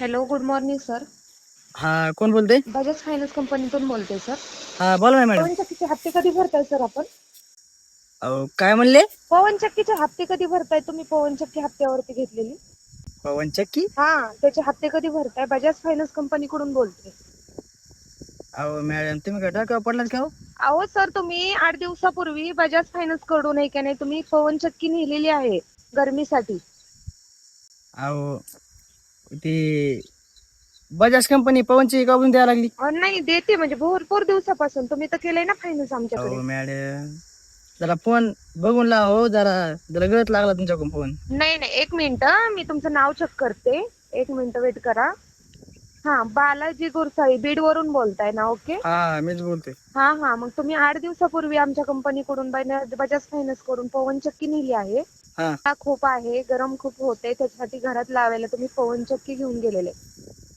Hello, good morning sir. हा, कोण बोलते? बजाज फायनान्स कंपनीतून बोलते सर. हा, बोला ना मॅडम. पवन चक्कीचे हप्ते कधी भरताय सर आपण? अहो, काय म्हणले? पवन चक्कीचे हप्ते कधी भरताय तुम्ही? पवन चक्की हप्त्यावरती घेतलेली. पवन चक्की? त्याचे हप्ते कधी भरताय? बजाज फायनान्स कंपनीकडून बोलते. अहो मॅडम, तुम्ही काय डोक्यावर पडलात का हो? अहो सर, तुम्ही 8 दिवसापूर्वी बजाज फायनान्स कडून आहे का नाही तुम्ही पवन चक्की नेलेली आहे गरमीसाठी. अहो, ती बजाज कंपनी पवनची काढून द्यायला लागली. नाही देते म्हणजे भरपूर दिवसापासून तुम्ही तर केलंय ना फायनान्स आमच्याकडे. अहो मॅडम, जरा फोन बघून लावा हो. जरा जरा गळत लागला तुमच्याकडून फोन. नाही नाही, एक मिनिट, मी तुमचं नाव चेक करते. एक मिनिट वेट करा. बालाजी गुरसाई, बीड वरून बोलताय ना? ओके. हा, मीच बोलतोय. मग तुम्ही 8 दिवसापूर्वी आमच्या कंपनीकडून बजाज फायनान्स कडून पवन चक्की नेली आहे. हा, खूप आहे, गरम खूप होते, त्याच्यासाठी घरात लावायला तुम्ही पवन चक्की घेऊन गेलेले.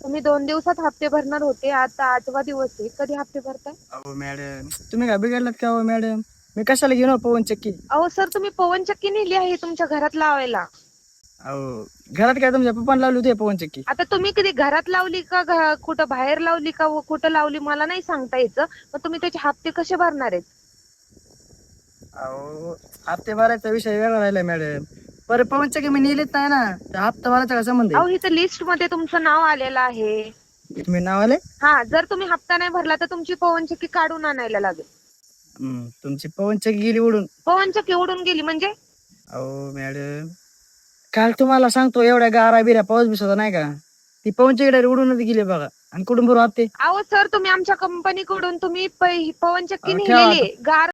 तुम्ही 2 दिवसात हप्ते भरणार होते, आता 8वा दिवस आहे. कधी हप्ते भरताय? अहो मॅडम, तुम्ही काय बिघडलात का हो मॅडम? मी कशाला घेऊन पवन चक्की? अहो सर, तुम्ही पवन चक्की नेली आहे तुमच्या घरात लावायला. अहो, घरात काय तुमच्या पप्पाने लावली होती पवन चक्की? आता तुम्ही कधी घरात लावली का कुठं बाहेर लावली का कुठं लावली मला नाही सांगता यायचं. मग तुम्ही त्याचे हप्ते कसे भरणार आहेत? अहो, हप्ते भरायचा विषय वेगळा राहिला मॅडम. पर पवन चक्की मी नेलीच नाही ना, तर हप्ता भरायचा काय संबंध अहो, आहे? इथं लिस्ट मध्ये तुमचं नाव आलेलं आहे. तुम्ही नाव आले? जर तुम्ही हप्ता नाही भरला तर तुमची पवन चक्की काढून आणायला लागेल. तुमची पवन चक्की गेली उडून. पवन चक्की उडून गेली म्हणजे? अहो मॅडम, काल तुम्हाला सांगतो, एवढ्या गारा बिरा पाऊस बिस होता नाही का, ती पवन चक्की उडूनच गेली बघा. आणि कुठून भरू हप्ते? अहो सर, तुम्ही आमच्या कंपनीकडून तुम्ही पवन चक्की ठेवा नेलेली आता. आहे गार